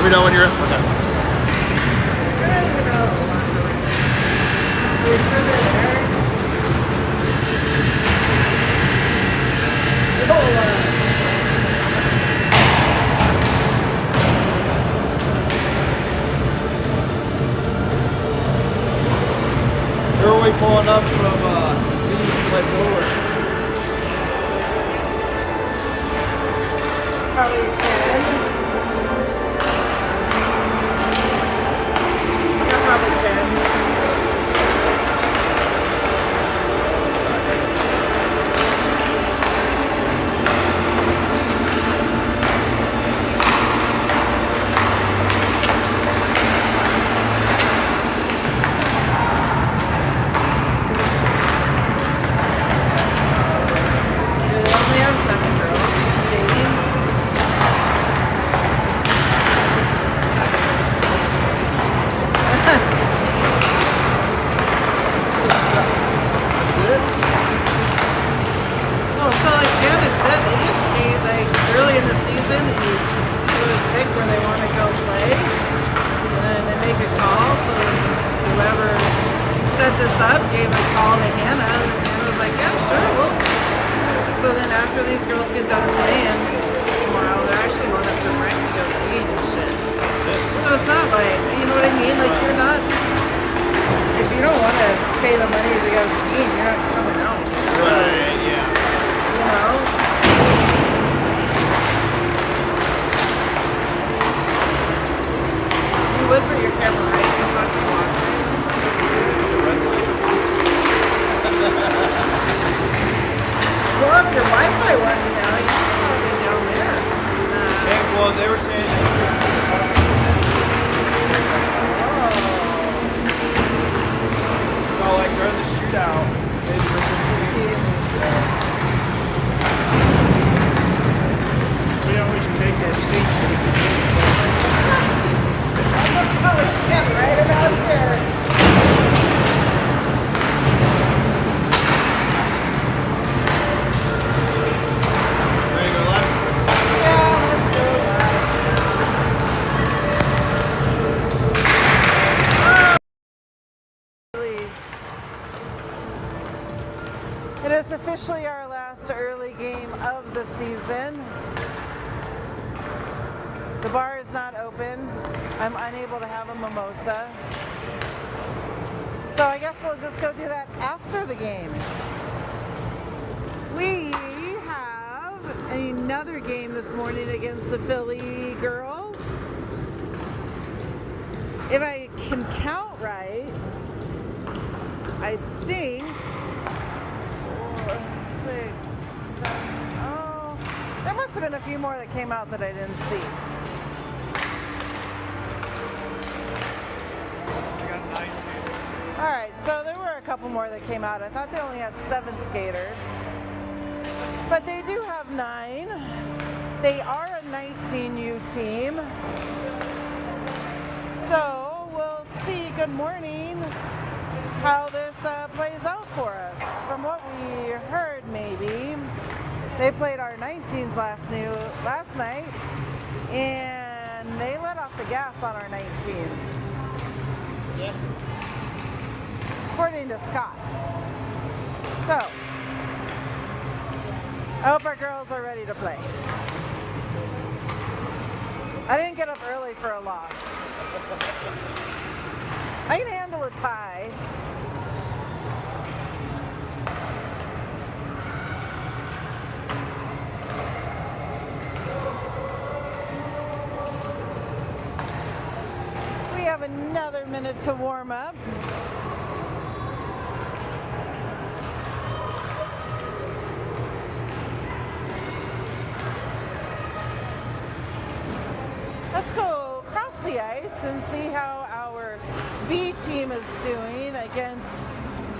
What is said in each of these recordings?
me know when you're. Okay. I don't even know. Are you sure they're there? Where are we pulling up from? Like lower. Probably 10. Yeah, probably 10. They only have 7 girls skating. That's it? Oh, so like Janet said, they used to be like early in the season, you just pick where they want to go play, and then they make a call. So whoever set this up gave a call to Hannah, and Hannah was like, "Yeah, sure, well." So then after these girls get done playing tomorrow, they're actually going up to Brent to go skiing and shit. That's it. So it's not like, you know what I mean? Like you're not. If you don't want to pay the money to go skiing, you're not coming out. Right, yeah. You know? You would put your camera right in front of the water. The red light. Well, if your Wi-Fi works now, you should probably be down there. Hey, well, they were saying that you could see the bottom. So, like, during the shootout, maybe we could see. We should make that sheet so we can see the I'm probably sitting right about here. Ready to go left? Yeah, let's go right. It is officially our last early game of the season. The bar is not open. I'm unable to have a mimosa. So I guess we'll just go do that after the game. We have another game this morning against the Philly girls. If I can count right, I think 4, 6, 7, oh, there must have been a few more that came out that I didn't see. I got 9 skaters. All right, so there were a couple more that came out. I thought they only had 7 skaters, but they do have 9. They are a 19U team. So we'll see, good morning, how this plays out for us. From what we heard, maybe, they played our 19s last night, and they let off the gas on our 19s. Yeah. According to Scott. So, I hope our girls are ready to play. I didn't get up early for a loss. I can handle a tie. We have another minute to warm up. Let's go across the ice and see how our B team is doing against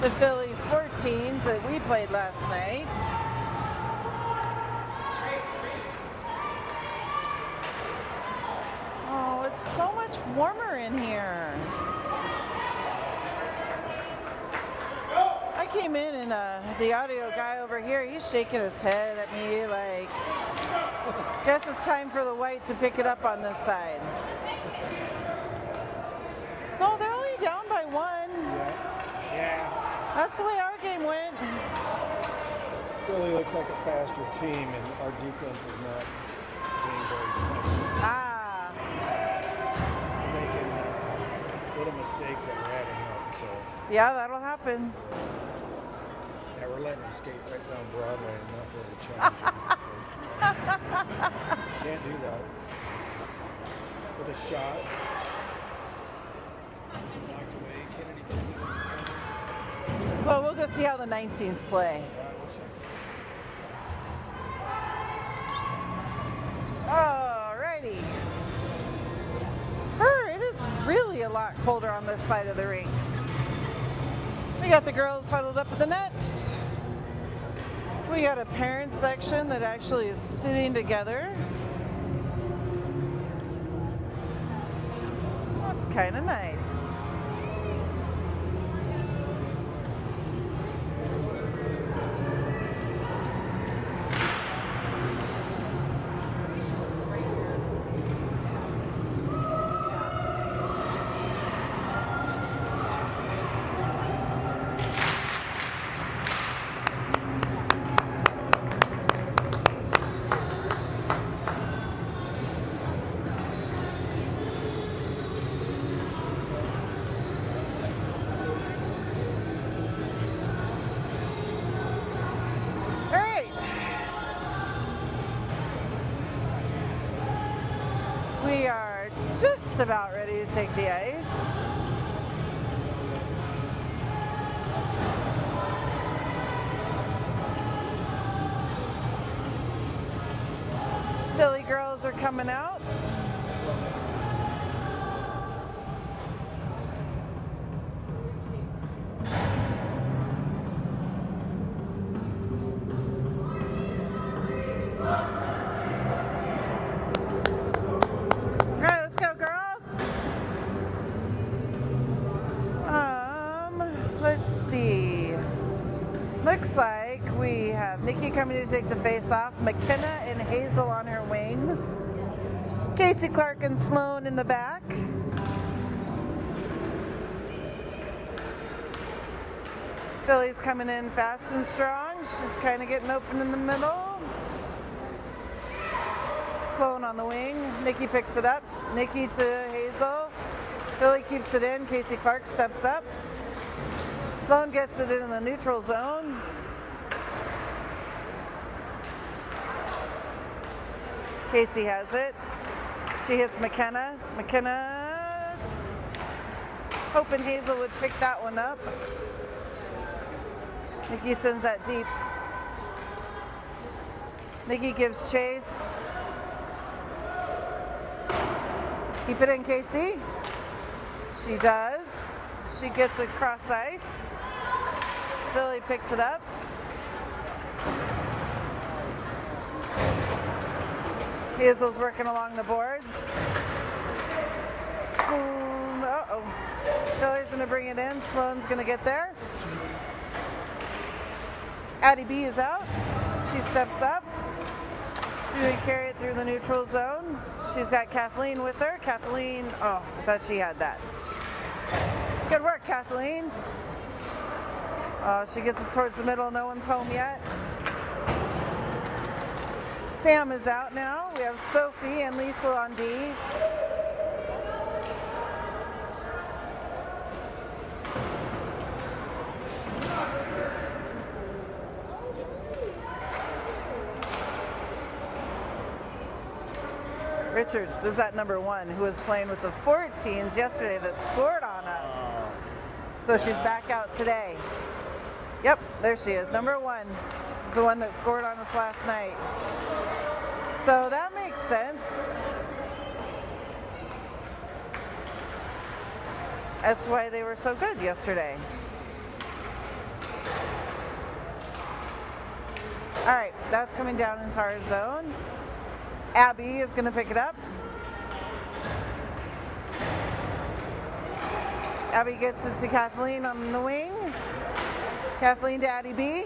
the Phillies 14s that we played last night. Oh, it's so much warmer in here. I came in and the audio guy over here, he's shaking his head at me like, Guess it's time for the white to pick it up on this side. So they're only down by 1. Yeah. That's the way our game went. Really looks like a faster team, and our defense is not being very effective. We're making little mistakes that we're adding up. So Yeah, that'll happen. yeah, we're letting them skate right down Broadway and not really challenging. Can't do that. With a shot. Knocked away. Kennedy gets it. Well, we'll go see how the 19s play. Alrighty. It is really a lot colder on this side of the rink. We got the girls huddled up at the net. We got a parent section that actually is sitting together. That's kind of nice. We are just about ready to take the ice. Philly girls are coming out. Let's see. Looks like we have Nikki coming to take the face off, McKenna and Hazel on her wings, Casey Clark and Sloan in the back. Philly's coming in fast and strong. She's kind of getting open in the middle. Sloan on the wing. Nikki picks it up. Nikki to Hazel. Philly keeps it in. Casey Clark steps up. Sloan gets it in the neutral zone. Casey has it. She hits McKenna. McKenna hoping Hazel would pick that one up. Nikki sends that deep. Nikki gives chase. Keep it in, Casey. She does. She gets it cross ice. Philly picks it up. Hazel's working along the boards. Uh-oh. Philly's going to bring it in. Sloan's going to get there. Addie B is out. She steps up. She's going to carry it through the neutral zone. She's got Kathleen with her. Kathleen, oh, I thought she had that. Good work, Kathleen. She gets it towards the middle. No one's home yet. Sam is out now. We have Sophie and Lisa on D. Richards is at number 1, who was playing with the 14s yesterday that scored on us. So she's back out today. Yep, there she is. Number 1 is the one that scored on us last night. So that makes sense. That's why they were so good yesterday. All right, that's coming down into our zone. Abby is going to pick it up. Abby gets it to Kathleen on the wing. Kathleen to Addie B.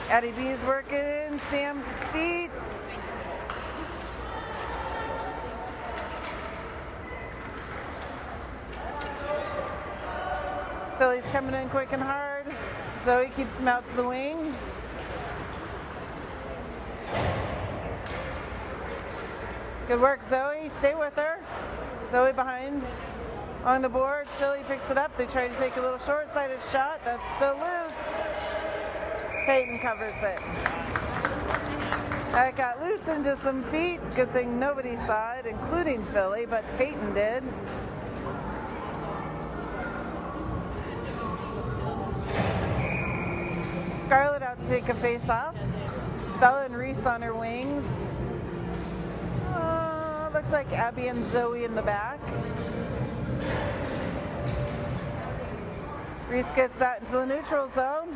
Addie B is working Sam's feet. Philly's coming in quick and hard. Zoe keeps him out to the wing. Good work, Zoe. Stay with her. Zoe behind on the board. Philly picks it up. They try to take a little short-sided shot. That's still loose. Peyton covers it. That got loose into some feet. Good thing nobody saw it, including Philly, but Peyton did. Scarlett out to take a face-off. Bella and Reese on her wings. Looks like Abby and Zoe in the back. Reese gets that into the neutral zone.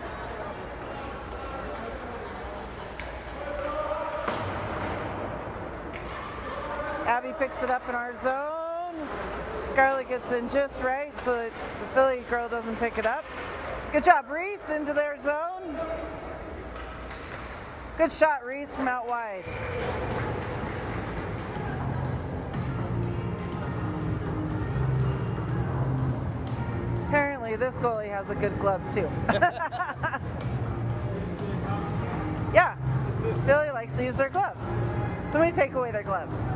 Abby picks it up in our zone. Scarlett gets in just right so that the Philly girl doesn't pick it up. Good job, Reese, into their zone. Good shot, Reese, from out wide. Apparently, this goalie has a good glove, too. Yeah, Philly likes to use their glove. Somebody take away their gloves.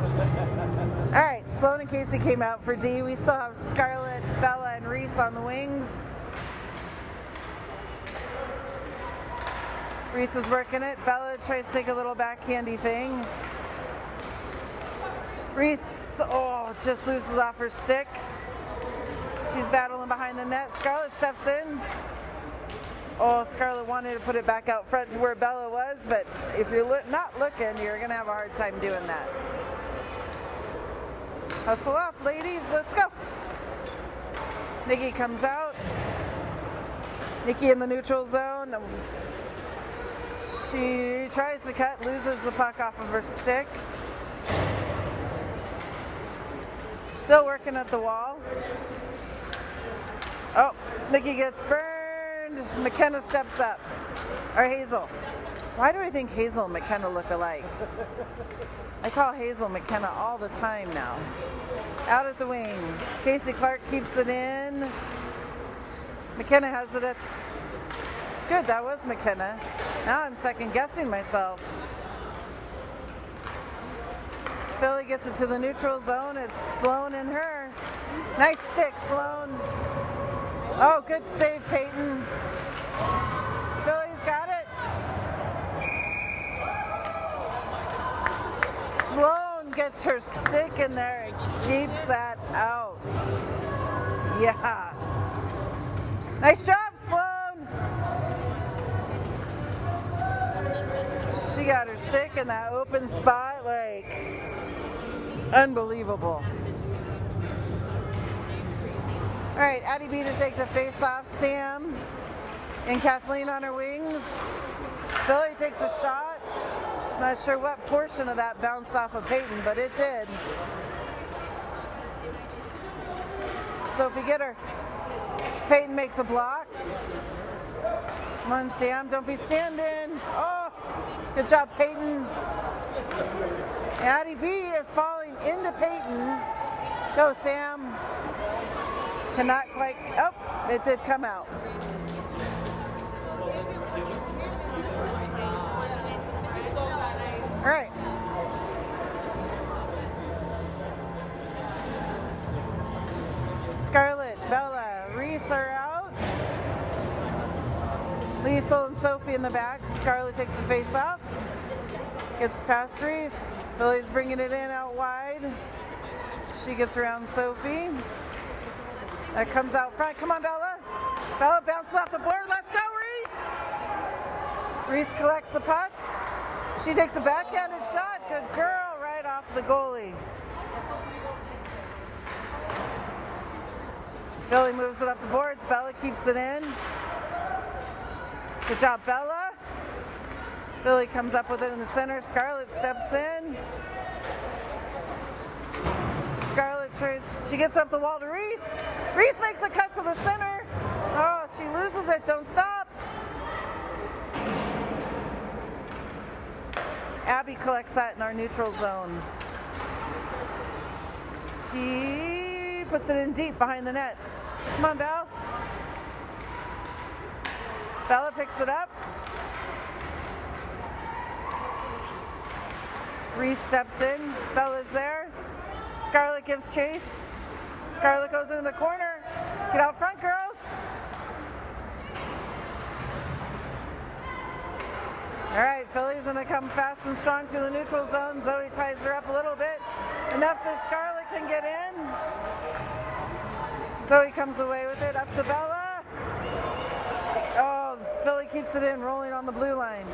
All right, Sloan and Casey came out for D. We still have Scarlett, Bella, and Reese on the wings. Reese is working it. Bella tries to take a little backhandy thing. Reese, just loses off her stick. She's battling behind the net. Scarlett steps in. Scarlett wanted to put it back out front to where Bella was, but if you're not looking, you're going to have a hard time doing that. Hustle off, ladies. Let's go. Nikki comes out. Nikki in the neutral zone. She tries to cut, loses the puck off of her stick. Still working at the wall. Nikki gets burned. McKenna steps up. Or Hazel. Why do I think Hazel and McKenna look alike? I call Hazel McKenna all the time now. Out at the wing. Casey Clark keeps it in. McKenna has it at... Good, that was McKenna. Now I'm second guessing myself. Philly gets it to the neutral zone. It's Sloan and her. Nice stick, Sloan. Good save, Peyton. Philly's got it. Sloan gets her stick in there and keeps that out. Yeah. Nice job, Sloan. She got her stick in that open spot, unbelievable. All right, Addie B to take the face-off. Sam and Kathleen on her wings. Philly takes a shot. Not sure what portion of that bounced off of Peyton, but it did. Sophie, get her. Peyton makes a block. Come on, Sam, don't be standing. Good job, Peyton. Addie B is falling into Peyton. Go, Sam. Cannot quite, it did come out. All right. Scarlett, Bella, Reese are out. Liesl and Sophie in the back. Scarlett takes the face off. Gets past Reese. Philly's bringing it in out wide. She gets around Sophie. That comes out front. Come on, Bella. Bella bounces off the board. Let's go, Reese. Reese collects the puck. She takes a backhanded shot. Good girl, right off the goalie. Philly moves it up the boards. Bella keeps it in. Good job, Bella. Philly comes up with it in the center. Scarlett steps in. Scarlett tries, she gets up the wall to Reese. Reese makes a cut to the center. She loses it. Don't stop. Abby collects that in our neutral zone. She puts it in deep behind the net. Come on, Belle. Bella picks it up. Reese steps in. Bella's there. Scarlett gives chase. Scarlett goes into the corner. Get out front, girls. All right, Philly's going to come fast and strong through the neutral zone. Zoe ties her up a little bit. Enough that Scarlett can get in. Zoe comes away with it. Up to Bella. Oh, Philly keeps it in, rolling on the blue line.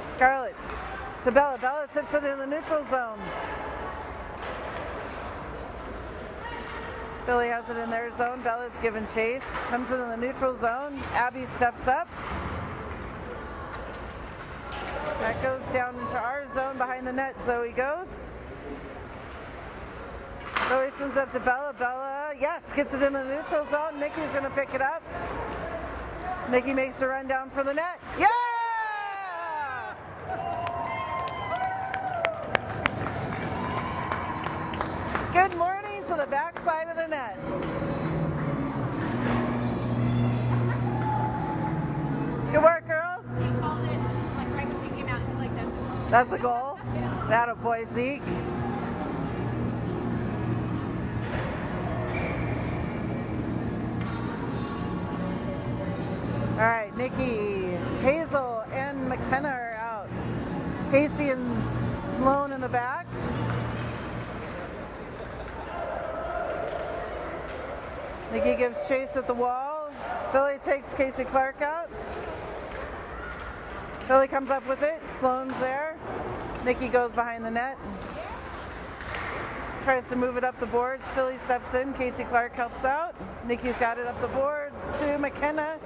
Scarlett to Bella. Bella tips it in the neutral zone. Philly has it in their zone. Bella's given chase. Comes into the neutral zone. Abby steps up. That goes down into our zone. Behind the net, Zoe goes. Zoe sends up to Bella. Bella, yes, gets it in the neutral zone. Nikki's going to pick it up. Nikki makes a run down for the net. Yeah! Good morning to the back side of the net. Good work, girls. He called it, like right when she came out, he's like, that's a goal. That's a goal. Yeah. That a boy, Zeke. All right, Nikki, Hazel, and McKenna are out. Casey and Sloan in the back. Nikki gives chase at the wall. Philly takes Casey Clark out. Philly comes up with it. Sloan's there. Nikki goes behind the net. Tries to move it up the boards. Philly steps in. Casey Clark helps out. Nikki's got it up the boards to McKenna.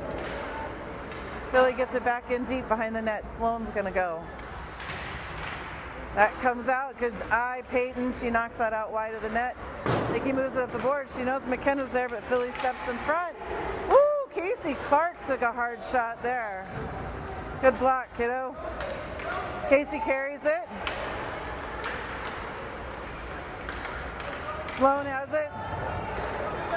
Philly gets it back in deep behind the net. Sloan's going to go. That comes out. Good eye, Peyton. She knocks that out wide of the net. Nikki moves it up the board. She knows McKenna's there, but Philly steps in front. Woo! Casey Clark took a hard shot there. Good block, kiddo. Casey carries it. Sloan has it.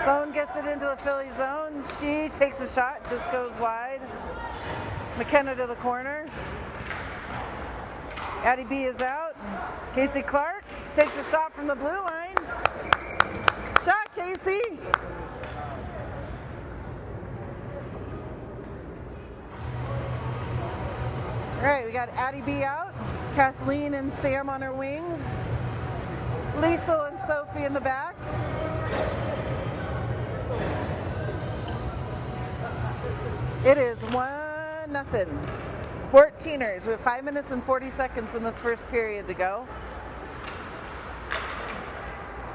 Sloan gets it into the Philly zone. She takes a shot, just goes wide. McKenna to the corner. Addie B is out. Casey Clark takes a shot from the blue line. Shot, Casey. All right, we got Addie B out. Kathleen and Sam on her wings. Liesel and Sophie in the back. It is 1-0. 14ers. We have 5 minutes and 40 seconds in this first period to go.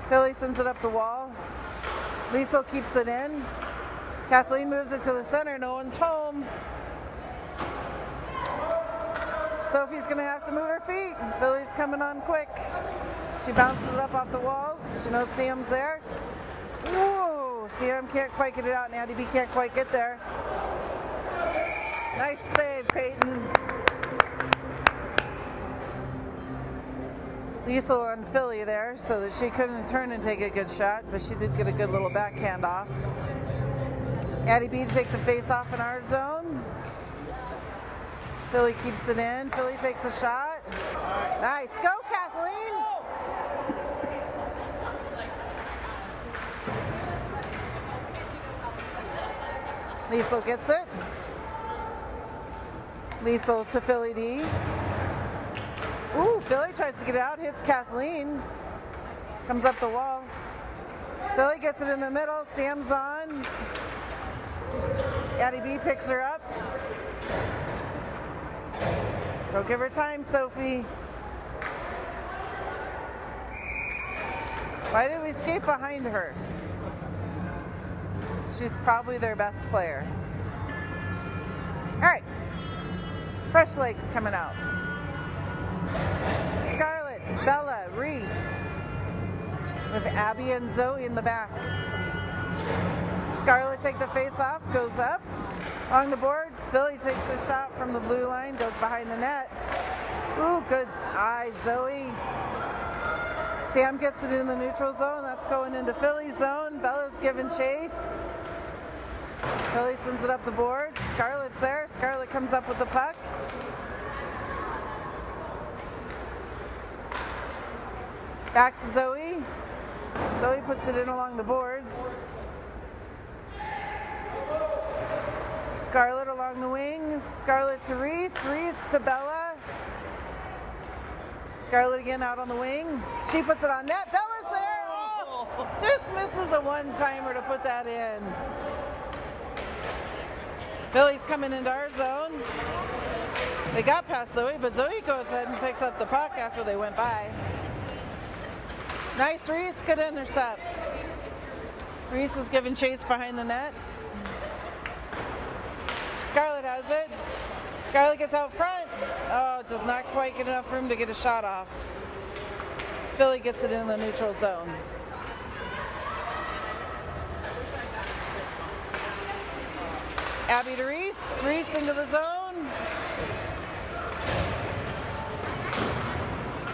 Philly sends it up the wall. Liesel keeps it in. Kathleen moves it to the center. No one's home. Sophie's going to have to move her feet. Philly's coming on quick. She bounces it up off the walls. She knows Sam's there. Whoa! Sam can't quite get it out, and Addie B can't quite get there. Nice save, Peyton. Liesel on Philly there, so that she couldn't turn and take a good shot, but she did get a good little backhand off. Addie B to take the face off in our zone. Philly keeps it in. Philly takes a shot. Nice. Go, Kathleen. Liesel gets it. Liesel to Philly D. Ooh, Philly tries to get it out, hits Kathleen. Comes up the wall. Philly gets it in the middle. Sam's on. Addie B picks her up. Don't give her time, Sophie. Why did we skate behind her? She's probably their best player. All right. Fresh legs coming out. Scarlett, Bella, Reese. We have Abby and Zoe in the back. Scarlett take the face off, goes up. Along the boards, Philly takes a shot from the blue line, goes behind the net. Ooh, good eye, Zoe. Sam gets it in the neutral zone. That's going into Philly's zone. Bella's giving chase. Philly sends it up the board. Scarlett's there. Scarlett comes up with the puck. Back to Zoe. Zoe puts it in along the boards. Scarlett along the wing. Scarlett to Reese. Reese to Bella. Scarlett again out on the wing. She puts it on net. Bella's there. Oh, just misses a one-timer to put that in. Philly's coming into our zone. They got past Zoe, but Zoe goes ahead and picks up the puck after they went by. Nice Reese, good intercept. Reese is giving chase behind the net. Scarlett has it. Scarlett gets out front. Oh, does not quite get enough room to get a shot off. Philly gets it in the neutral zone. Abby to Reese. Reese into the zone.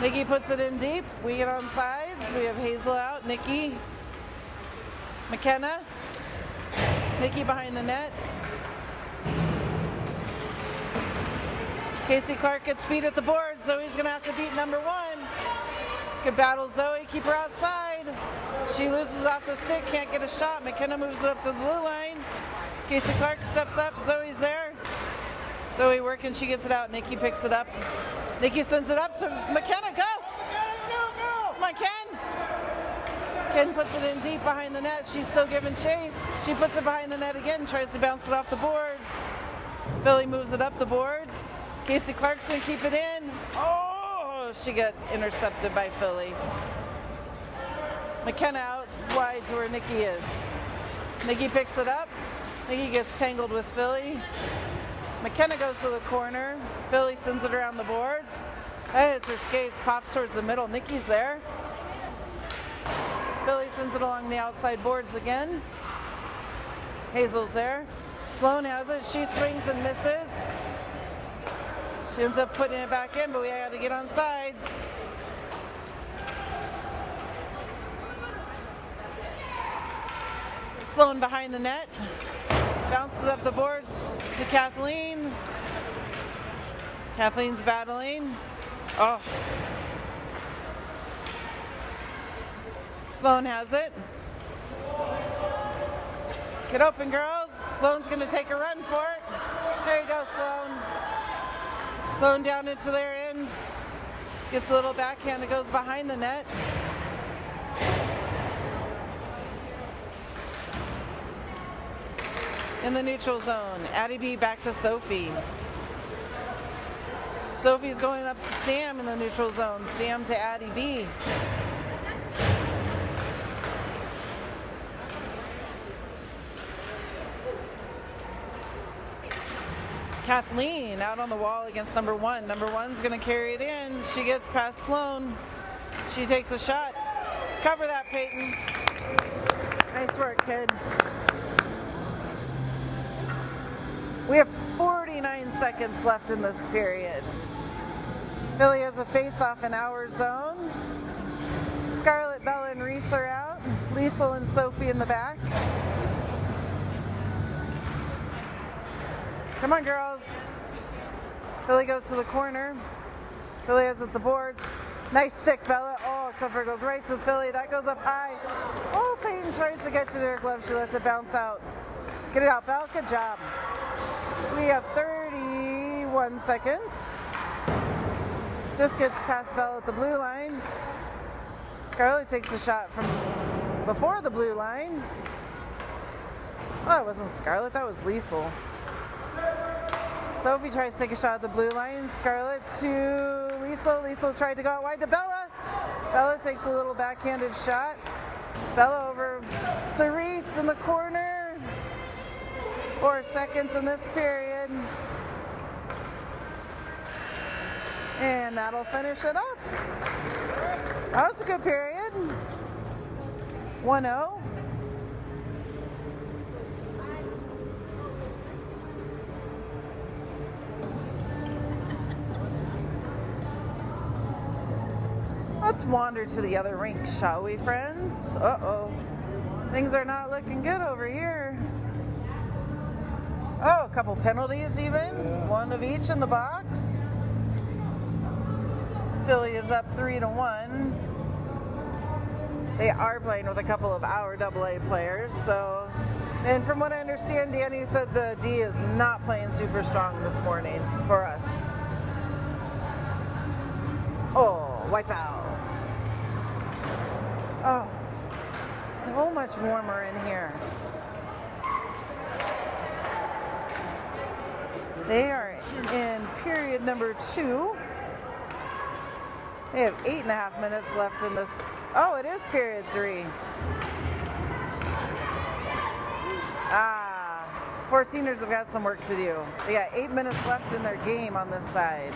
Nikki puts it in deep. We get on sides. We have Hazel out. Nikki. McKenna. Nikki behind the net. Casey Clark gets beat at the board. Zoe's going to have to beat number 1. Good battle, Zoe. Keep her outside. She loses off the stick. Can't get a shot. McKenna moves it up to the blue line. Casey Clark steps up. Zoe's there. Zoe working. She gets it out. Nikki picks it up. Nikki sends it up to McKenna. Go! Come on, Ken. Ken puts it in deep behind the net. She's still giving chase. She puts it behind the net again. Tries to bounce it off the boards. Philly moves it up the boards. Casey Clarkson keep it in. Oh, she got intercepted by Philly. McKenna out wide to where Nikki is. Nikki picks it up. Nikki gets tangled with Philly. McKenna goes to the corner. Philly sends it around the boards. That hits her skates, pops towards the middle. Nikki's there. Philly sends it along the outside boards again. Hazel's there. Sloan has it. She swings and misses. She ends up putting it back in, but we had to get on sides. Sloan behind the net. Bounces up the boards to Kathleen. Kathleen's battling. Oh. Sloan has it. Get open, girls. Sloan's going to take a run for it. There you go, Sloan. Sloan down into their end. Gets a little backhand. It goes behind the net. In the neutral zone, Addie B back to Sophie. Sophie's going up to Sam in the neutral zone. Sam to Addie B. Kathleen out on the wall against number 1. Number 1's going to carry it in. She gets past Sloan. She takes a shot. Cover that, Peyton. Nice work, kid. We have 49 seconds left in this period. Philly has a face-off in our zone. Scarlett, Bella, and Reese are out. Liesl and Sophie in the back. Come on, girls. Philly goes to the corner. Philly has it at the boards. Nice stick, Bella. Oh, except for it goes right to Philly. That goes up high. Oh, Peyton tries to get you to her glove. She lets it bounce out. Get it out, Bella. Good job. We have 31 seconds. Just gets past Bella at the blue line. Scarlett takes a shot from before the blue line. Oh, that wasn't Scarlett. That was Liesl. Sophie tries to take a shot at the blue line. Scarlett to Liesl. Liesl tried to go out wide to Bella. Bella takes a little backhanded shot. Bella over to Reese in the corner. 4 seconds in this period. And that'll finish it up. That was a good period. 1-0. Let's wander to the other rink, shall we, friends? Uh-oh. Things are not looking good over here. Oh, a couple penalties even. Yeah. One of each in the box. Philly is up 3-1. They are playing with a couple of our AA players, so. And from what I understand, Danny said the D is not playing super strong this morning for us. Oh, wipe out. Oh, so much warmer in here. They are in period number 2. They have 8.5 minutes left in this. Oh, it is period 3. 14ers have got some work to do. They got 8 minutes left in their game on this side.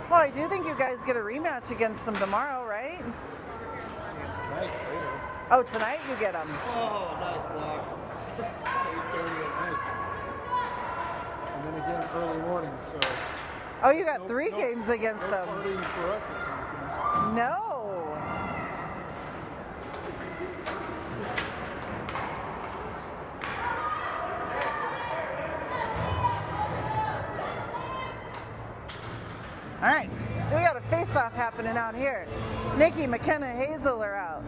Well, I do think you guys get a rematch against them tomorrow, right? Tonight, later. Oh, tonight you get them. Oh, nice block. 8:30 at night. And then again early morning, so. Oh, you got 3 games against no them. partying for us this weekend. No. All right, we got a face-off happening out here. Nikki, McKenna, Hazel are out.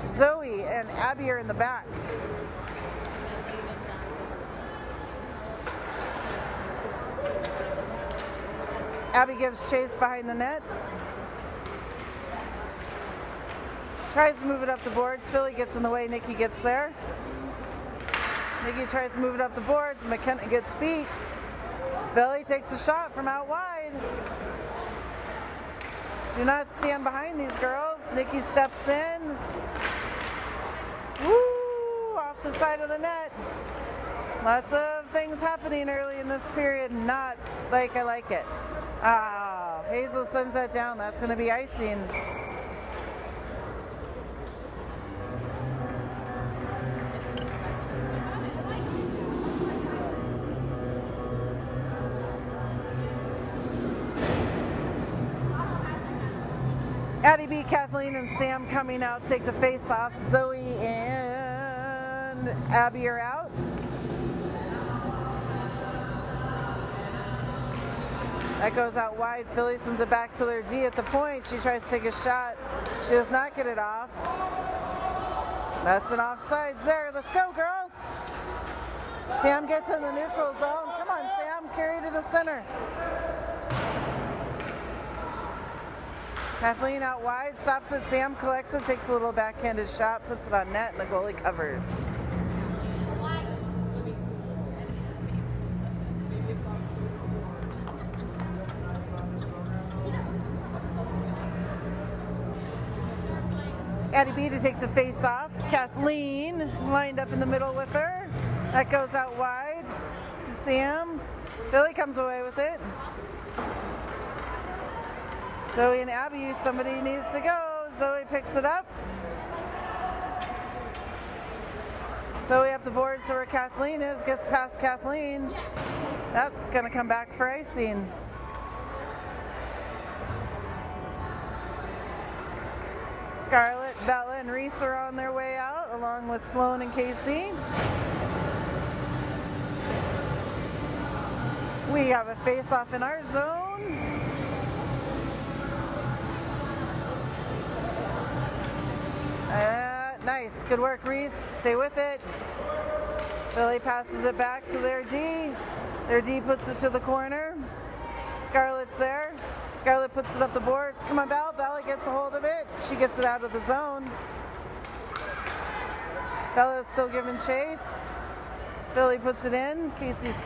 Zoe and Abby are in the back. Abby gives chase behind the net. Tries to move it up the boards. Philly gets in the way. Nikki gets there. Nikki tries to move it up the boards. McKenna gets beat. Philly takes a shot from out wide. Do not stand behind these girls. Nikki steps in. Woo! Off the side of the net. Lots of things happening early in this period. Not like I like it. Ah, Hazel sends that down. That's going to be icing. Addie B, Kathleen, and Sam coming out, take the face off. Zoe and Abby are out. That goes out wide. Philly sends it back to their D at the point. She tries to take a shot. She does not get it off. That's an offsides there. Let's go, girls. Sam gets in the neutral zone. Come on, Sam. Carry to the center. Kathleen out wide, stops it. Sam collects it, takes a little backhanded shot, puts it on net, and the goalie covers. Addie B to take the face off. Kathleen lined up in the middle with her. That goes out wide to Sam. Philly comes away with it. Zoe and Abby, somebody needs to go. Zoe picks it up. Zoe up the board, so where Kathleen is, gets past Kathleen. That's going to come back for icing. Scarlett, Bella, and Reese are on their way out, along with Sloan and Casey. We have a face-off in our zone. Nice, good work, Reese. Stay with it. Philly passes it back to their D. Their D puts it to the corner. Scarlett's there. Scarlett puts it up the boards. Come on, Bella. Bella gets a hold of it. She gets it out of the zone. Bella is still giving chase. Philly puts it in. Casey's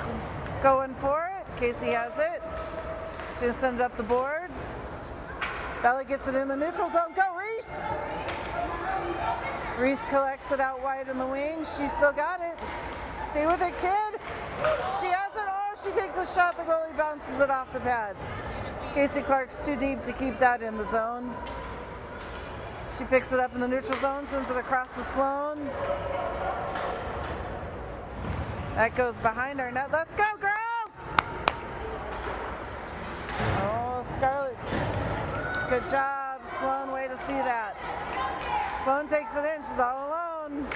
going for it. Casey has it. She's going to send it up the boards. Bella gets it in the neutral zone. Go, Reese! Reese collects it out wide in the wing. She still got it. Stay with it, kid. She has it. Oh, she takes a shot. The goalie bounces it off the pads. Casey Clark's too deep to keep that in the zone. She picks it up in the neutral zone, sends it across to Sloan. That goes behind our net. Let's go, girls! Oh, Scarlett. Good job, Sloan. Way to see that. Sloan takes it in. She's all alone.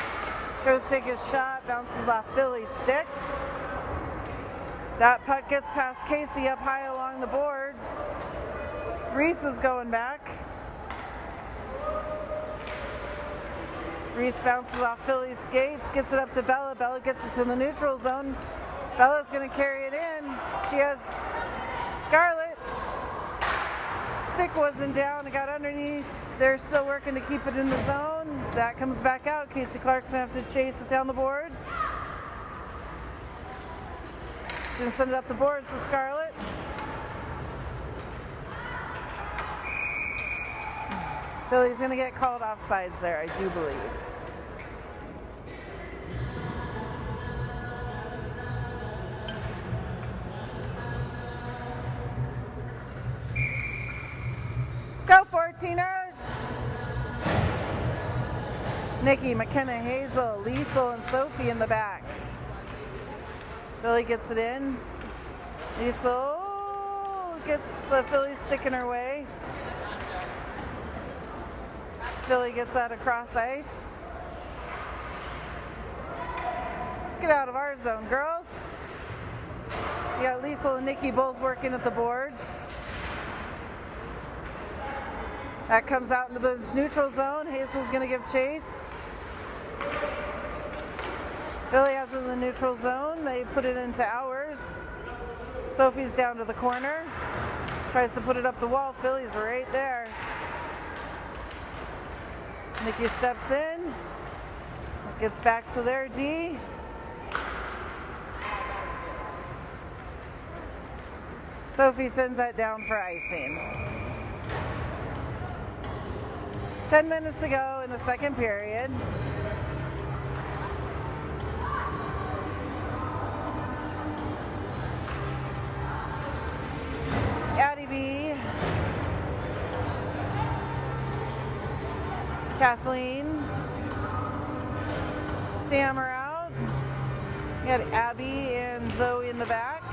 She tries to take his shot. Bounces off Philly's stick. That puck gets past Casey up high along the boards. Reese is going back. Reese bounces off Philly's skates, gets it up to Bella. Bella gets it to the neutral zone. Bella's going to carry it in. She has Scarlett. Stick wasn't down. It got underneath. They're still working to keep it in the zone. That comes back out. Casey Clark's going to have to chase it down the boards. She's going to send it up the boards to Scarlett. Philly's going to get called offsides there, I do believe. Let's go, 14ers! Nikki, McKenna, Hazel, Liesel, and Sophie in the back. Philly gets it in. Liesel gets Philly stick in her way. Philly gets that across ice. Let's get out of our zone, girls. We got Liesel and Nikki both working at the boards. That comes out into the neutral zone. Hazel's going to give chase. Philly has it in the neutral zone. They put it into ours. Sophie's down to the corner. She tries to put it up the wall. Philly's right there. Nikki steps in, gets back to their D. Sophie sends that down for icing. 10 minutes to go in the second period. Addie B. Kathleen, Sam are out. We got Abby and Zoe in the back.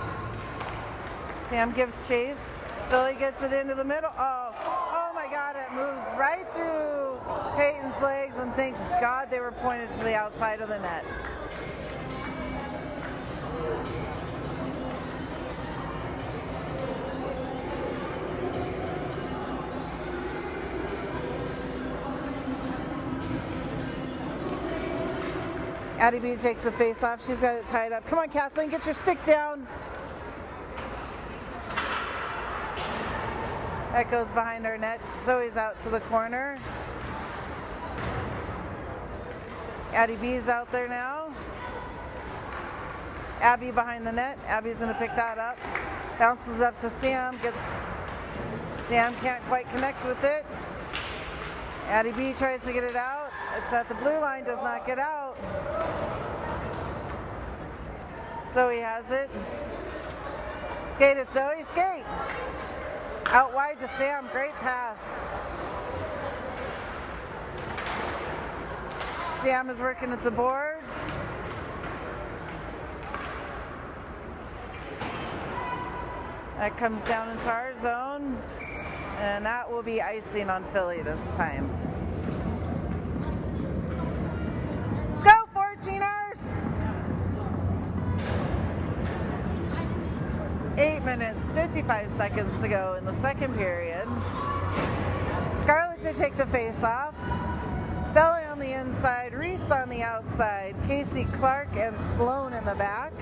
Sam gives chase. Philly gets it into the middle. Oh my God, it moves right through Peyton's legs, and thank God they were pointed to the outside of the net. Addie B takes the face off. She's got it tied up. Come on, Kathleen, get your stick down. That goes behind our net. Zoe's out to the corner. Addie B's out there now. Abby behind the net. Abby's going to pick that up. Bounces up to Sam. Sam can't quite connect with it. Addie B tries to get it out. It's at the blue line, does not get out. Zoe has it. Skate it, Zoe, skate. Out wide to Sam, great pass. Sam is working at the boards. That comes down into our zone, and that will be icing on Philly this time. Let's go, 14ers! 8 minutes, 55 seconds to go in the second period. Scarlett's to take the face off. Bella on the inside, Reese on the outside, Casey Clark and Sloan in the back.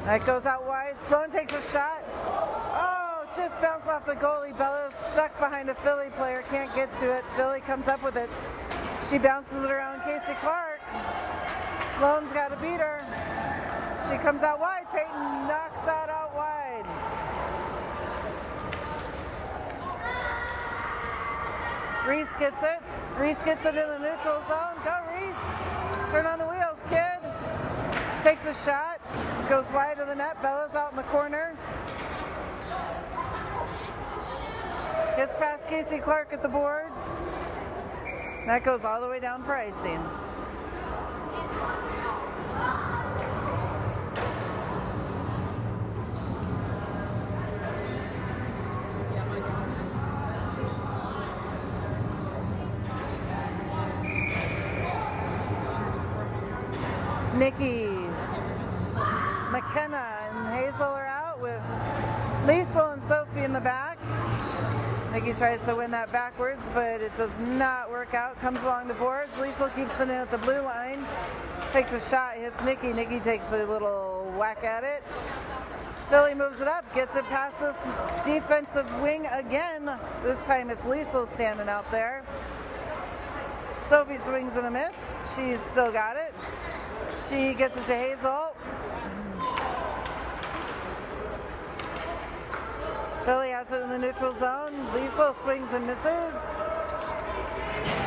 That goes out wide. Sloan takes a shot. Oh, just bounced off the goalie. Bella's stuck behind a Philly player, can't get to it. Philly comes up with it. She bounces it around Casey Clark. Sloan's got to beat her. She comes out wide. Peyton knocks that out wide. Reese gets it. Reese gets it in the neutral zone. Go, Reese. Turn on the wheels, kid. She takes a shot. Goes wide of the net. Bella's out in the corner. Gets past Casey Clark at the boards. That goes all the way down for icing. Nikki, McKenna, and Hazel are out with Liesl and Sophie in the back. Nikki tries to win that backwards, but it does not work out. Comes along the boards. Liesl keeps it in at the blue line. Takes a shot, hits Nikki. Nikki takes a little whack at it. Philly moves it up, gets it past this defensive wing again. This time it's Liesl standing out there. Sophie swings and a miss. She's still got it. She gets it to Hazel. Philly has it in the neutral zone. Liesl swings and misses.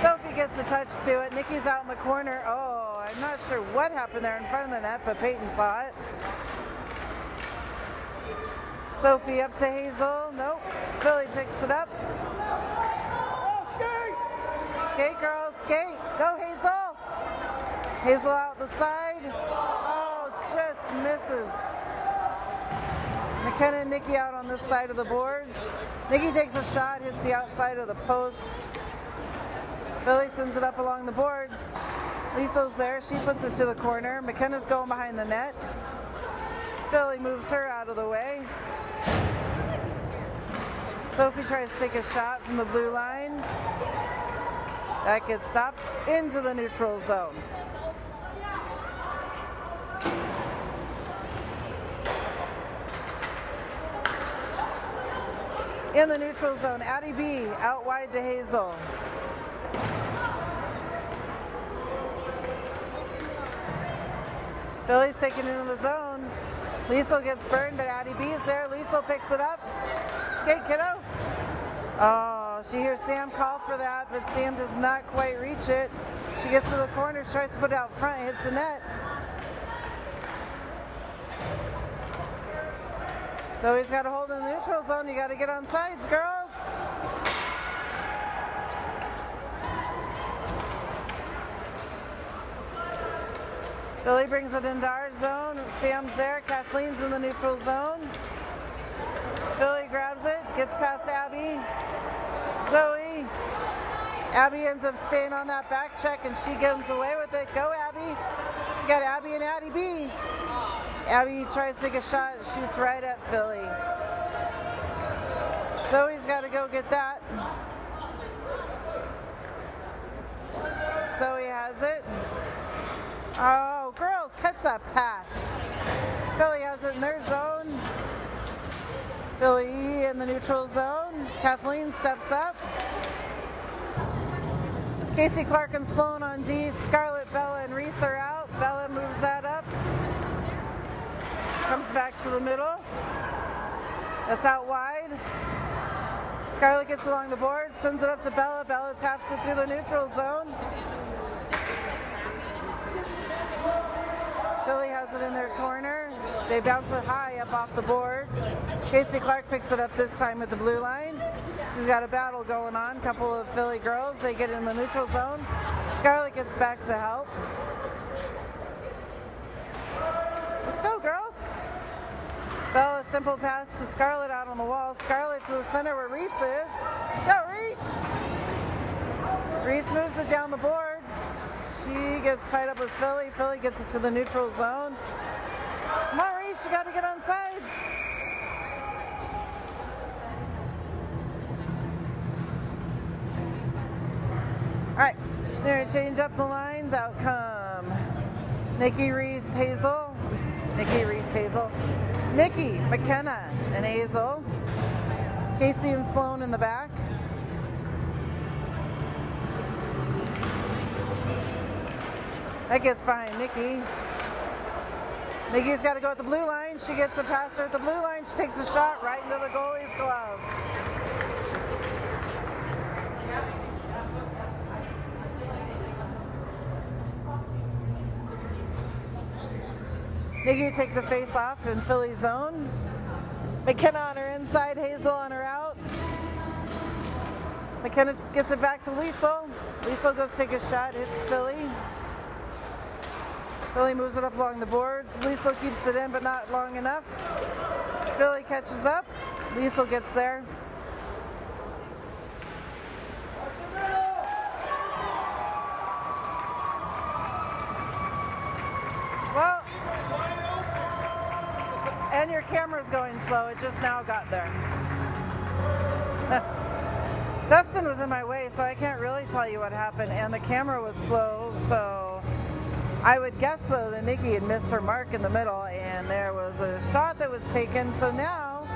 Sophie gets a touch to it. Nikki's out in the corner. Oh, I'm not sure what happened there in front of the net, but Peyton saw it. Sophie up to Hazel. Nope. Philly picks it up. Oh, skate! Skate, girls, skate. Go, Hazel. Hazel out the side. Oh, just misses. McKenna and Nikki out on this side of the boards. Nikki takes a shot, hits the outside of the post. Philly sends it up along the boards. Liesl's there. She puts it to the corner. McKenna's going behind the net. Philly moves her out of the way. Sophie tries to take a shot from the blue line. That gets stopped into the neutral zone. In the neutral zone, Addie B out wide to Hazel. Philly's taken into the zone. Liesl gets burned, but Addie B is there. Liesl picks it up. Skate, kiddo. Oh, she hears Sam call for that, but Sam does not quite reach it. She gets to the corner, tries to put it out front, hits the net. So he's got a hold in the neutral zone. You got to get on sides, girls. Philly brings it into our zone. Sam's there. Kathleen's in the neutral zone. Philly grabs it, gets past Abby. Zoe. Abby ends up staying on that back check, and she gets away with it. Go, Abby. She's got Abby and Addie B. Abby tries to take a shot, shoots right at Philly. Zoe's got to go get that. Zoe has it. Oh, girls, catch that pass. Philly has it in their zone. Philly in the neutral zone. Kathleen steps up. Casey Clark and Sloan on D. Scarlett, Bella, and Reese are out. Bella moves that up. Comes back to the middle. That's out wide. Scarlett gets along the board, sends it up to Bella. Bella taps it through the neutral zone. Philly has it in their corner. They bounce it high up off the boards. Casey Clark picks it up this time at the blue line. She's got a battle going on. Couple of Philly girls. They get in the neutral zone. Scarlett gets back to help. Let's go, girls. Bella, simple pass to Scarlett out on the wall. Scarlett to the center where Reese is. Go, Reese! Reese moves it down the boards. She gets tied up with Philly. Philly gets it to the neutral zone. Come on, Reese, you got to get on sides. All right, they're going to change up the lines. Out come Nikki, Reese, Hazel. Nikki, Reese, Hazel. Nikki, McKenna, and Hazel. Casey and Sloan in the back. That gets behind Nikki. Nikki's got to go at the blue line. She gets a passer at the blue line. She takes a shot right into the goalie's glove. Nikki take the face off in Philly zone. McKenna on her inside, Hazel on her out. McKenna gets it back to Liesel. Liesel goes take a shot, hits Philly. Philly moves it up along the boards. Liesel keeps it in, but not long enough. Philly catches up. Liesel gets there. Well, and your camera's going slow. It just now got there. Dustin was in my way, so I can't really tell you what happened. And the camera was slow, so I would guess, though, that Nikki had missed her mark in the middle, and there was a shot that was taken. So now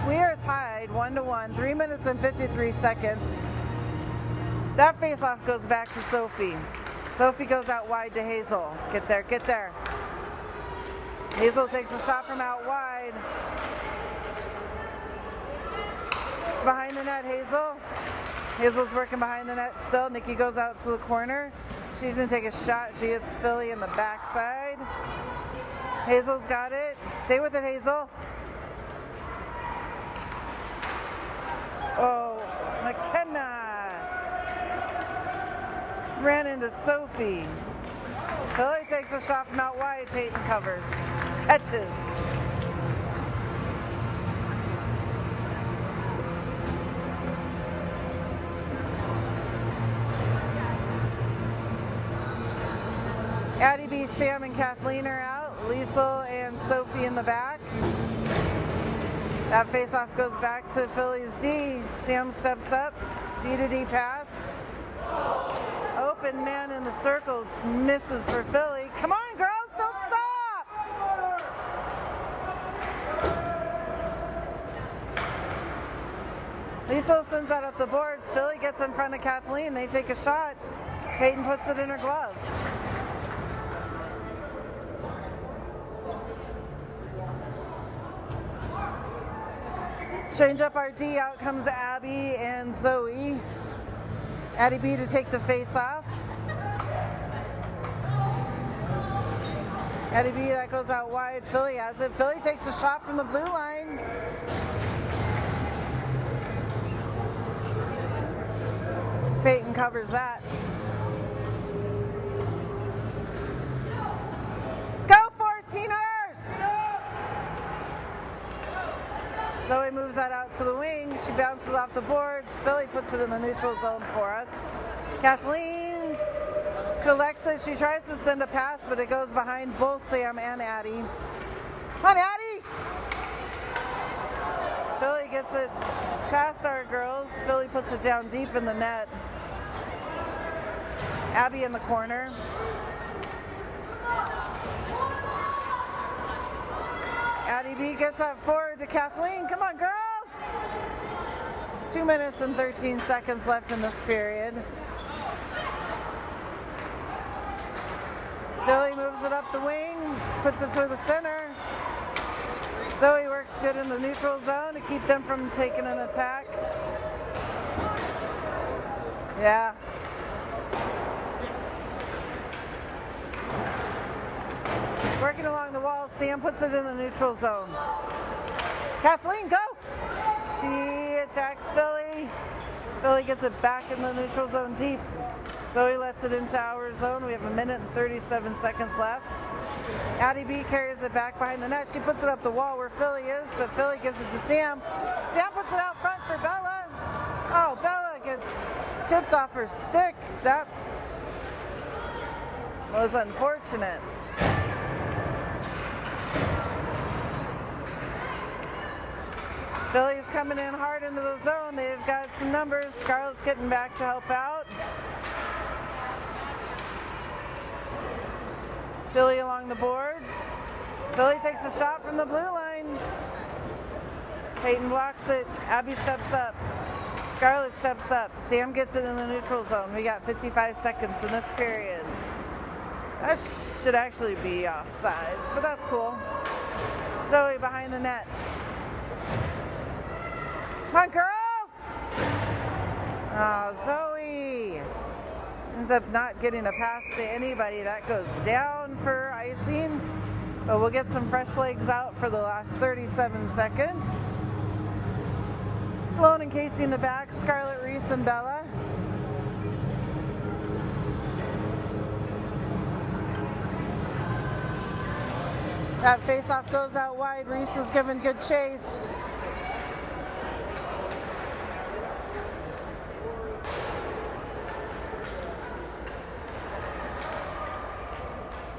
we are tied 1-1, 3 minutes and 53 seconds. That face-off goes back to Sophie. Sophie goes out wide to Hazel. Get there, get there. Hazel takes a shot from out wide. It's behind the net, Hazel. Hazel's working behind the net still. Nikki goes out to the corner. She's going to take a shot. She hits Philly in the backside. Hazel's got it. Stay with it, Hazel. Oh, McKenna ran into Sophie. Philly takes a shot from out wide. Peyton covers. Catches. Addie B, Sam, and Kathleen are out. Liesel and Sophie in the back. That face-off goes back to Philly's D. Sam steps up. D to D pass. Open man in the circle. Misses for Philly. Come on, girls, don't stop! Liesel sends that up the boards. Philly gets in front of Kathleen. They take a shot. Peyton puts it in her glove. Change up our D, out comes Abby and Zoe. Addie B to take the face off. Addie B, that goes out wide. Philly has it. Philly takes a shot from the blue line. Peyton covers that. Let's go, 14ers! Zoe moves that out to the wing. She bounces off the boards. Philly puts it in the neutral zone for us. Kathleen collects it. She tries to send a pass, but it goes behind both Sam and Addie. Come on, Addie! Philly gets it past our girls. Philly puts it down deep in the net. Abby in the corner. Addie B gets that forward to Kathleen. Come on, girls! 2 minutes and 13 seconds left in this period. Philly moves it up the wing, puts it to the center. Zoe works good in the neutral zone to keep them from taking an attack. Yeah. Working along the wall, Sam puts it in the neutral zone. Kathleen, go! She attacks Philly. Philly gets it back in the neutral zone deep. Zoe lets it into our zone. We have 1 minute and 37 seconds left. Addie B carries it back behind the net. She puts it up the wall where Philly is, but Philly gives it to Sam. Sam puts it out front for Bella. Oh, Bella gets tipped off her stick. That was unfortunate. Philly's coming in hard into the zone. They've got some numbers. Scarlett's getting back to help out. Philly along the boards. Philly takes a shot from the blue line. Peyton blocks it. Abby steps up. Scarlett steps up. Sam gets it in the neutral zone. We got 55 seconds in this period. That should actually be offsides, but that's cool. Zoe behind the net. Come on, girls! Oh, Zoe ends up not getting a pass to anybody. That goes down for icing, but we'll get some fresh legs out for the last 37 seconds. Sloan and Casey in the back, Scarlett, Reese, and Bella. That face-off goes out wide. Reese is giving good chase.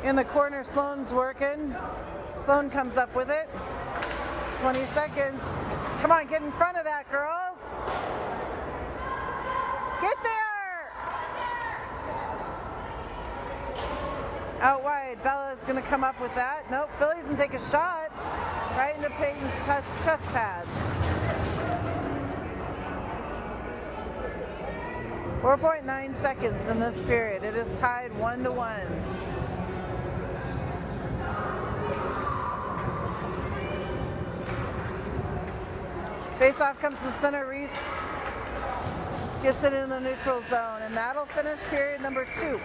In the corner, Sloan's working. Sloan comes up with it. 20 seconds. Come on, get in front of that, girls. Get there! Out wide, Bella's gonna come up with that. Nope, Philly's gonna take a shot right into Peyton's chest pads. 4.9 seconds in this period. It is tied 1-1. Face-off comes to center. Reese gets it in the neutral zone, and that'll finish period number 2.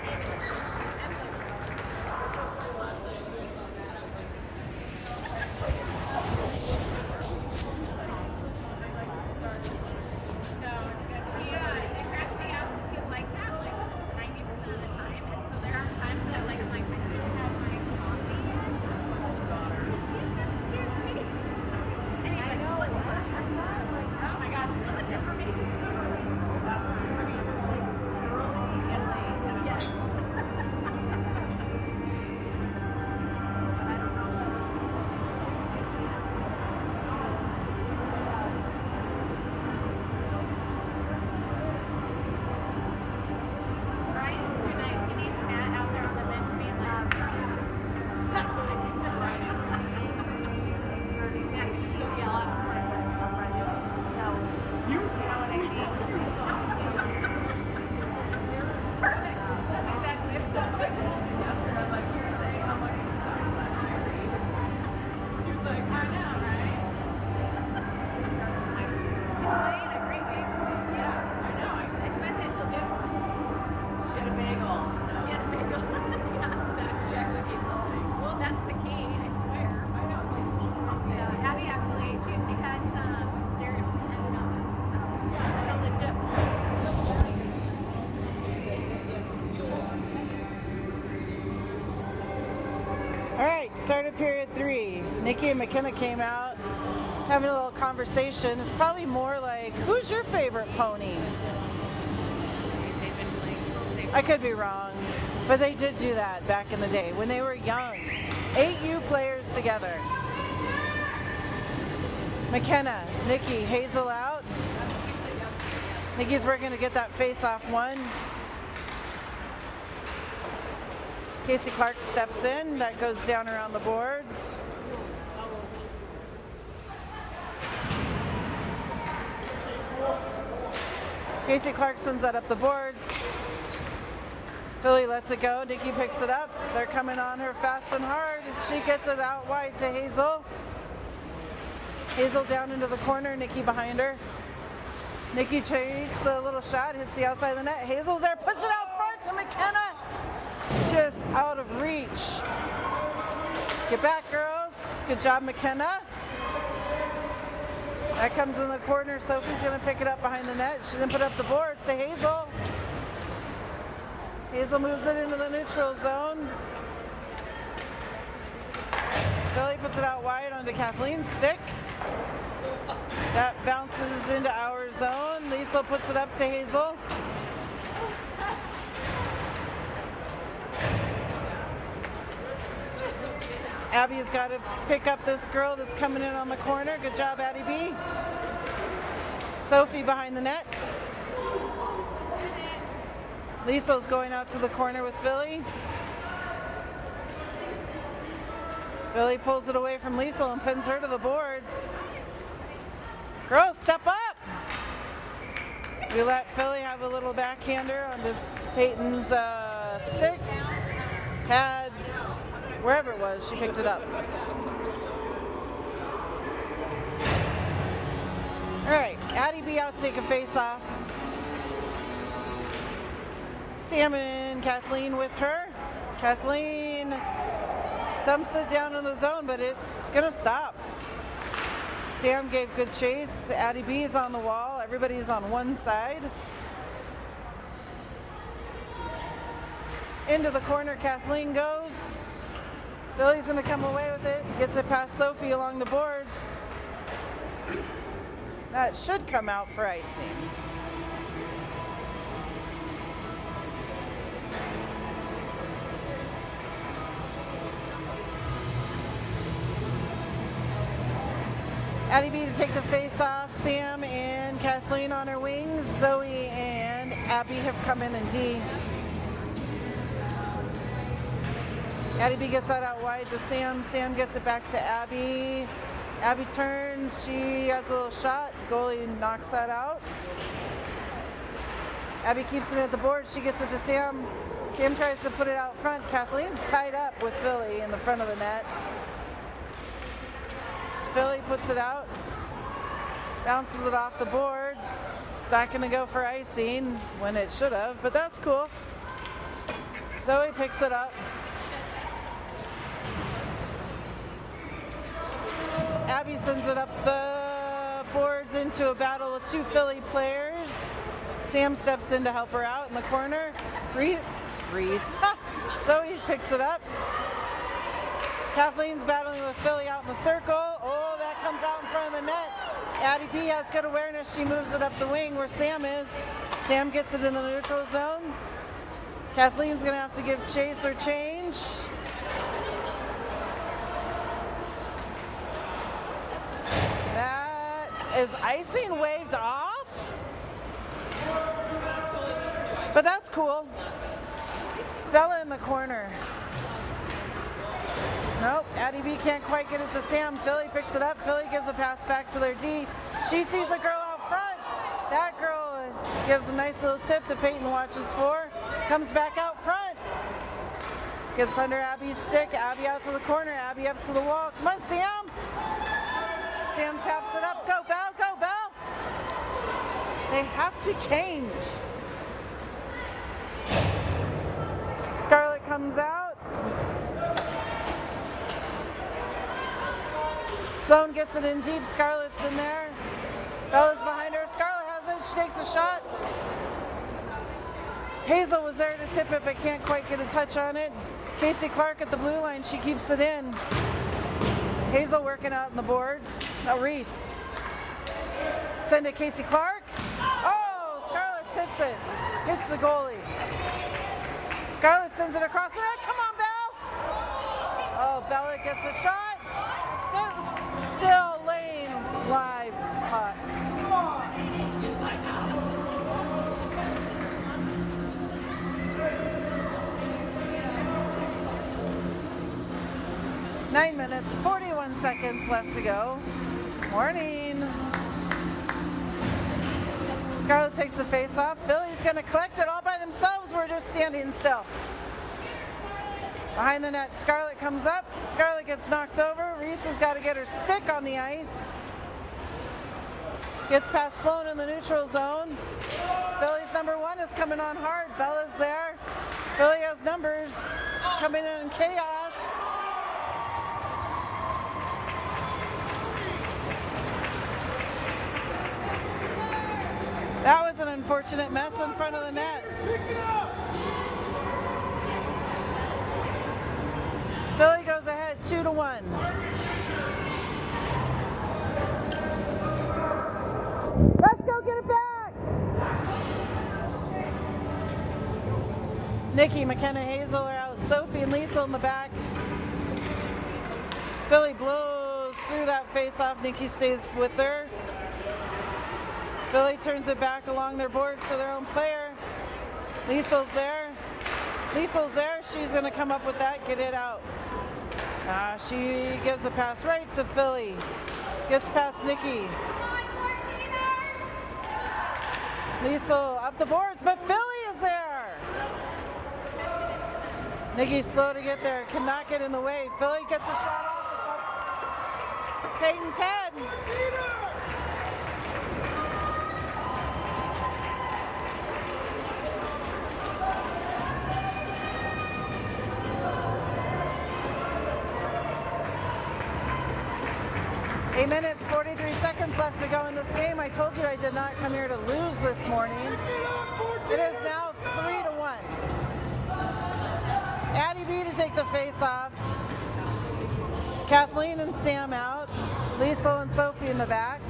Started period 3. Nikki and McKenna came out having a little conversation. It's probably more like, who's your favorite pony? I could be wrong, but they did do that back in the day when they were young. 8U players together. McKenna, Nikki, Hazel out. Nikki's working to get that face-off one. Casey Clark steps in. That goes down around the boards. Casey Clark sends that up the boards. Philly lets it go. Nikki picks it up. They're coming on her fast and hard. She gets it out wide to Hazel. Hazel down into the corner. Nikki behind her. Nikki takes a little shot, hits the outside of the net. Hazel's there, puts it out front to McKenna. Just out of reach. Get back, girls. Good job, McKenna. That comes in the corner. Sophie's going to pick it up behind the net. She's going to put up the boards to Hazel. Hazel moves it into the neutral zone. Philly puts it out wide onto Kathleen's stick. That bounces into our zone. Lisa puts it up to Hazel. Abby's got to pick up this girl that's coming in on the corner. Good job, Addie B. Sophie behind the net. Lisa's going out to the corner with Philly. Philly pulls it away from Lisa and pins her to the boards. Girls, step up! We let Philly have a little backhander onto Peyton's stick, pads, wherever it was, she picked it up. All right, Addie B out to take a face off. Sam and Kathleen with her. Kathleen dumps it down in the zone, but it's gonna stop. Sam gave good chase. Addie B is on the wall. Everybody's on one side. Into the corner, Kathleen goes. Philly's going to come away with it. Gets it past Sophie along the boards. That should come out for icing. Addie B to take the face off. Sam and Kathleen on her wings. Zoe and Abby have come in D. Addie B gets that out wide to Sam. Sam gets it back to Abby. Abby turns. She has a little shot. Goalie knocks that out. Abby keeps it at the board. She gets it to Sam. Sam tries to put it out front. Kathleen's tied up with Philly in the front of the net. Philly puts it out, bounces it off the boards. It's not going to go for icing when it should have, but that's cool. Zoe picks it up. Abby sends it up the boards into a battle with two Philly players. Sam steps in to help her out in the corner. Reese. Zoe picks it up. Kathleen's battling with Philly out in the circle. Oh, that comes out in front of the net. Addie P has good awareness. She moves it up the wing where Sam is. Sam gets it in the neutral zone. Kathleen's going to have to give chase or change. That is icing waved off. But that's cool. Bella in the corner. Nope, Addie B can't quite get it to Sam. Philly picks it up. Philly gives a pass back to their D. She sees a girl out front. That girl gives a nice little tip that Peyton watches for. Comes back out front. Gets under Abby's stick. Abby out to the corner. Abby up to the wall. Come on, Sam. Sam taps it up. Go, Belle. Go, Belle. They have to change. Scarlett comes out. Sloan gets it in deep. Scarlett's in there. Bella's behind her. Scarlett has it. She takes a shot. Hazel was there to tip it, but can't quite get a touch on it. Casey Clark at the blue line. She keeps it in. Hazel working out in the boards. Oh, Reese. Send it Casey Clark. Oh, Scarlett tips it. Hits the goalie. Scarlett sends it across the net. Come on, Belle. Oh, Bella gets a shot. That was still laying live puck. 9 minutes, 41 seconds left to go. Morning. Scarlett takes the face off. Philly's going to collect it all by themselves. We're just standing still. Behind the net, Scarlett comes up. Scarlett gets knocked over. Reese has got to get her stick on the ice. Gets past Sloan in the neutral zone. Philly's number one is coming on hard. Bella's there. Philly has numbers coming in chaos. That was an unfortunate mess in front of the nets. Philly goes ahead 2-1. Let's go get it back. Nikki, McKenna, Hazel are out. Sophie and Lisa in the back. Philly blows through that face-off. Nikki stays with her. Philly turns it back along their boards to their own player. Liesel's there. Liesel's there. She's going to come up with that, get it out. She gives a pass right to Philly. Gets past Nikki. Liesel up the boards, but Philly is there. Nikki's slow to get there, cannot get in the way. Philly gets a shot off Peyton's head. 8 minutes, 43 seconds left to go in this game. I told you I did not come here to lose this morning. It is now 3-1. Addie B to take the face off. Kathleen and Sam out. Liesl and Sophie in the back.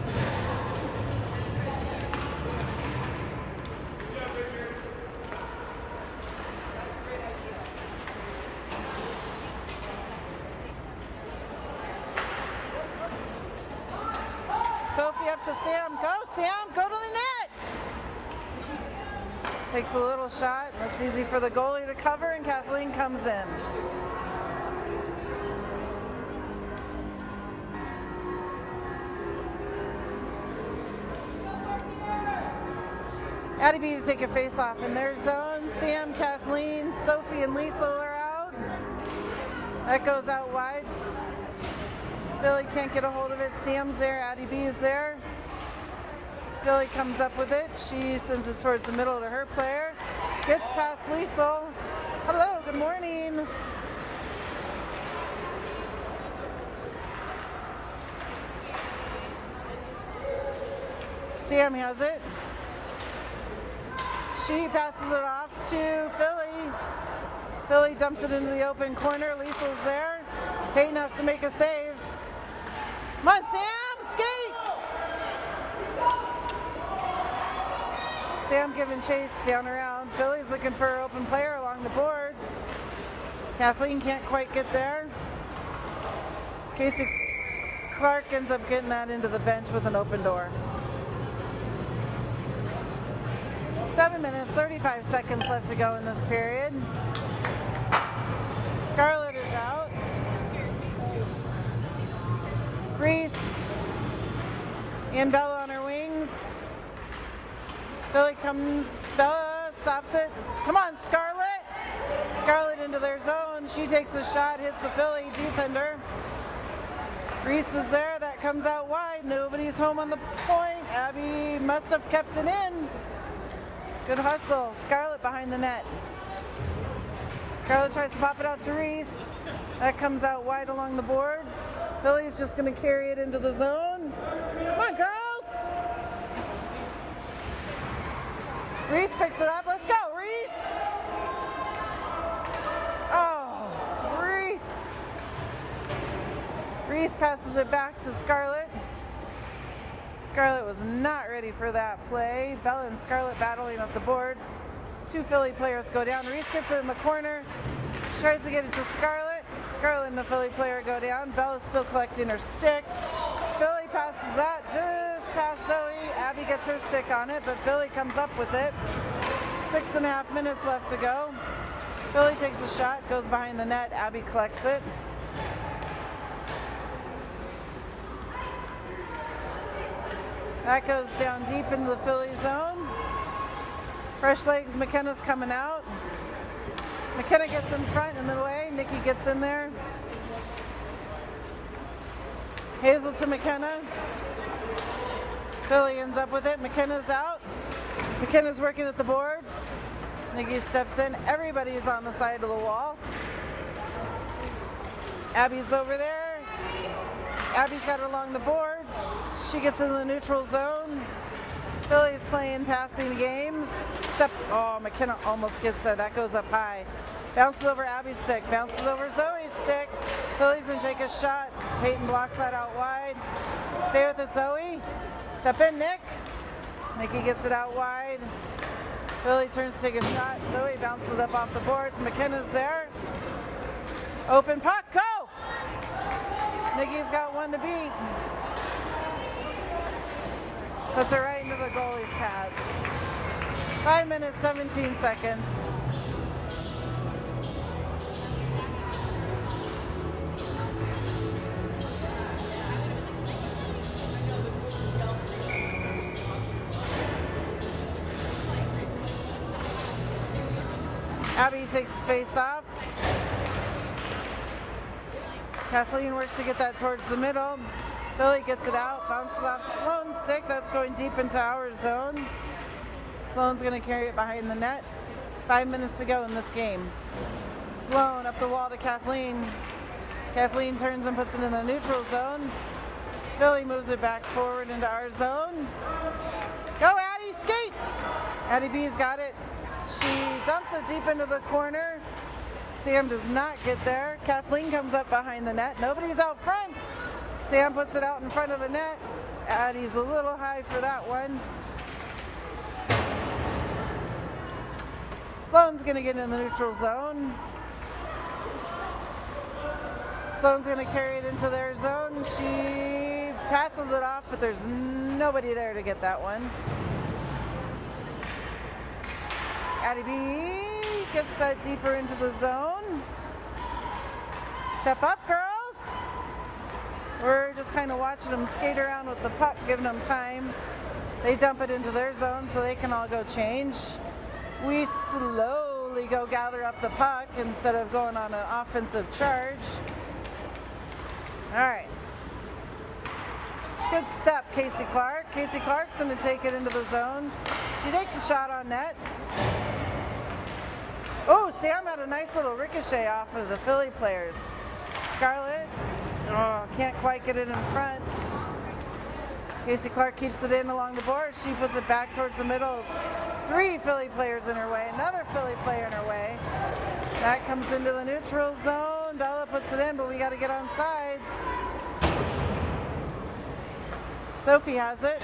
Sophie up to Sam. Go, Sam. Go to the net. Takes a little shot. That's easy for the goalie to cover, and Kathleen comes in. Addie B to take a face off in their zone. Sam, Kathleen, Sophie, and Liesl are out. That goes out wide. Philly can't get a hold of it. Sam's there. Addie B is there. Philly comes up with it. She sends it towards the middle to her player. Gets past Liesl. Hello, good morning. Sam has it. She passes it off to Philly. Philly dumps it into the open corner. Liesl's there. Peyton has to make a save. Come on, Sam, skates! Sam giving chase down around. Philly's looking for an open player along the boards. Kathleen can't quite get there. Casey Clark ends up getting that into the bench with an open door. 7 minutes, 35 seconds left to go in this period. Scarlett is out. Reese and Bella on her wings. Philly comes, Bella stops it. Come on, Scarlett. Scarlett into their zone. She takes a shot, hits the Philly defender. Reese is there, that comes out wide. Nobody's home on the point. Abby must have kept it in. Good hustle. Scarlett behind the net. Scarlett tries to pop it out to Reese. That comes out wide along the boards. Philly's just going to carry it into the zone. Come on, girls! Reese picks it up. Let's go, Reese! Oh, Reese! Reese passes it back to Scarlett. Scarlett was not ready for that play. Bella and Scarlett battling up the boards. Two Philly players go down. Reese gets it in the corner. She tries to get it to Scarlett. Scarlett and the Philly player go down. Bella's still collecting her stick. Philly passes that just past Zoe. Abby gets her stick on it, but Philly comes up with it. 6.5 minutes left to go. Philly takes a shot, goes behind the net. Abby collects it. That goes down deep into the Philly zone. Fresh legs, McKenna's coming out. McKenna gets in front in the way. Nikki gets in there. Hazel to McKenna. Philly ends up with it. McKenna's out. McKenna's working at the boards. Nikki steps in. Everybody's on the side of the wall. Abby's over there. Abby's got it along the boards. She gets in the neutral zone. Philly's playing passing games. Oh, McKenna almost gets there. That goes up high. Bounces over Abby's stick. Bounces over Zoe's stick. Philly's going to take a shot. Peyton blocks that out wide. Stay with it, Zoe. Step in, Nick. Nikki gets it out wide. Philly turns to take a shot. Zoe bounces it up off the boards. McKenna's there. Open puck. Go! Nikki's got one to beat. Puts it right into the goalie's pads. 5 minutes, 17 seconds. Abby takes the face off. Kathleen works to get that towards the middle. Philly gets it out, bounces off Sloan's stick. That's going deep into our zone. Sloan's going to carry it behind the net. 5 minutes to go in this game. Sloan up the wall to Kathleen. Kathleen turns and puts it in the neutral zone. Philly moves it back forward into our zone. Go, Addie, skate! Addie B's got it. She dumps it deep into the corner. Sam does not get there. Kathleen comes up behind the net. Nobody's out front. Sam puts it out in front of the net. Addie's a little high for that one. Sloane's going to get in the neutral zone. Sloane's going to carry it into their zone. She passes it off, but there's nobody there to get that one. Addie B gets that deeper into the zone. Step up, girls. We're just kind of watching them skate around with the puck, giving them time. They dump it into their zone so they can all go change. We slowly go gather up the puck instead of going on an offensive charge. All right. Good step, Casey Clark. Casey Clark's going to take it into the zone. She takes a shot on net. Oh, Sam had a nice little ricochet off of the Philly players. Scarlett, can't quite get it in front. Casey Clark keeps it in along the board. She puts it back towards the middle. 3 Philly players in her way. Another Philly player in her way. That comes into the neutral zone. Bella puts it in, but we got to get on sides. Sophie has it.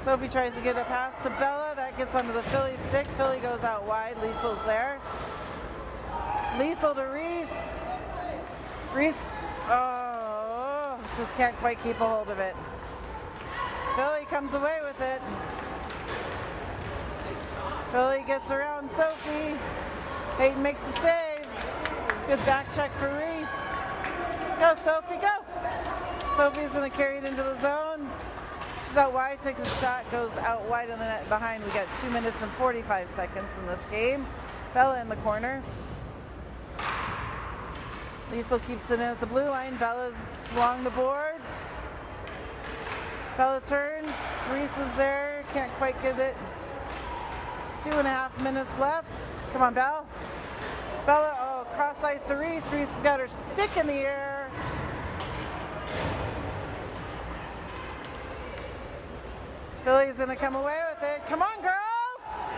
Sophie tries to get a pass to Bella. That gets onto the Philly stick. Philly goes out wide. Liesel's there. Liesel to Reese. Reese, just can't quite keep a hold of it. Philly comes away with it. Philly gets around Sophie. Peyton makes a save. Good back check for Reese. Go, Sophie, go. Sophie's going to carry it into the zone. She's out wide, takes a shot, goes out wide in the net behind. We got 2 minutes and 45 seconds in this game. Bella in the corner. Liesel keeps it in at the blue line. Bella's along the boards. Bella turns. Reese is there. Can't quite get it. 2.5 minutes left. Come on, Belle. Bella, cross ice to Reese. Reese has got her stick in the air. Philly's going to come away with it. Come on, girls!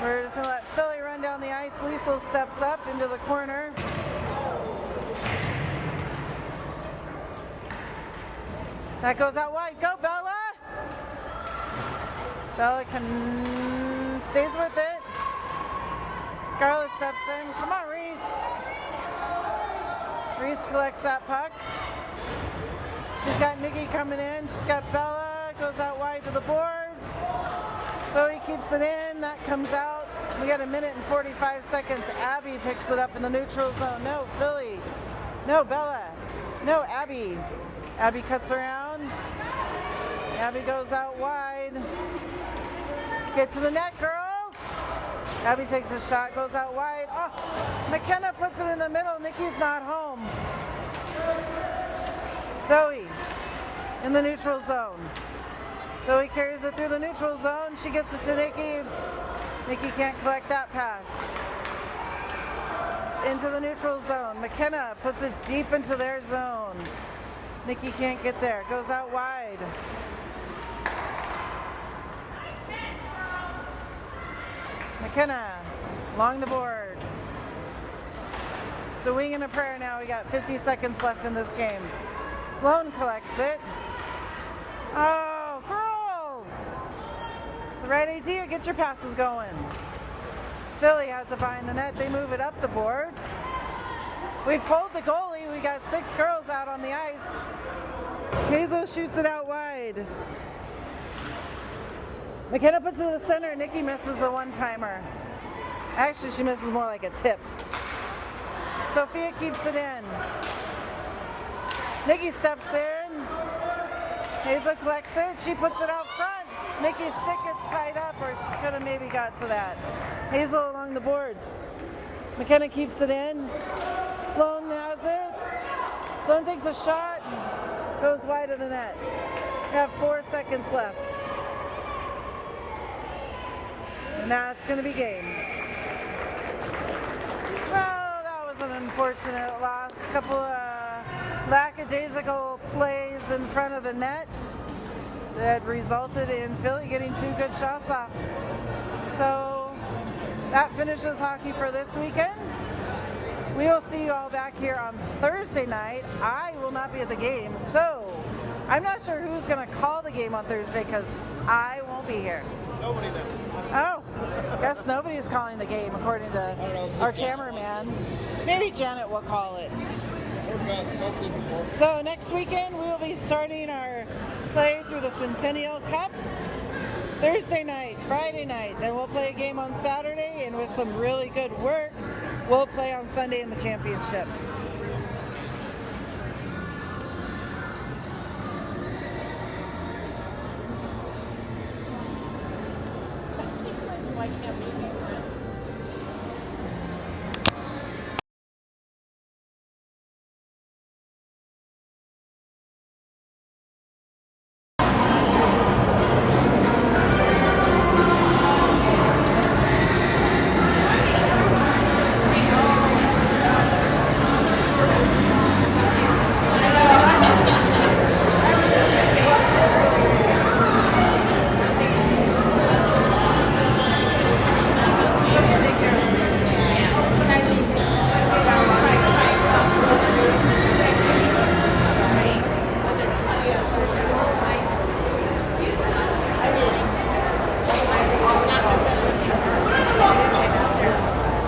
We're just going to let Philly run down the ice. Liesel steps up into the corner. That goes out wide. Go, Bella! Bella stays with it. Scarlett steps in. Come on, Reese. Reese collects that puck. She's got Nikki coming in. She's got Bella. Goes out wide to the boards. Zoe keeps it in. That comes out. We got 1 minute and 45 seconds. Abby picks it up in the neutral zone. No, Philly. No, Bella. No, Abby. Abby cuts around. Abby goes out wide. Get to the net, girls. Abby takes a shot, goes out wide. Oh, McKenna puts it in the middle. Nikki's not home. Zoe in the neutral zone. Zoe carries it through the neutral zone. She gets it to Nikki. Nikki can't collect that pass. Into the neutral zone. McKenna puts it deep into their zone. Nikki can't get there. Goes out wide. McKenna along the boards. Swing and a prayer now. We got 50 seconds left in this game. Sloane collects it. Oh, girls! It's the right idea. Get your passes going. Philly has it behind the net. They move it up the boards. We've pulled the goalie. We got 6 girls out on the ice. Hazel shoots it out wide. McKenna puts it to the center. Nikki misses a one-timer. Actually, she misses more like a tip. Sophia keeps it in. Nikki steps in. Hazel collects it. She puts it out front. Nikki's stick gets tied up, or she could have maybe got to that. Hazel along the boards. McKenna keeps it in. Sloane has it. Sloane takes a shot. Goes wide of the net. We have 4 seconds left. And that's going to be game. Well, that was an unfortunate loss. Couple of lackadaisical plays in front of the net that resulted in Philly getting 2 good shots off. So that finishes hockey for this weekend. We will see you all back here on Thursday night. I will not be at the game, so I'm not sure who's going to call the game on Thursday because I won't be here. Nobody knows. Oh, guess nobody is calling the game according to our cameraman. Maybe Janet will call it. So next weekend we will be starting our play through the Centennial Cup Thursday night, Friday night. Then we'll play a game on Saturday, and with some really good work, we'll play on Sunday in the championship. Why can't we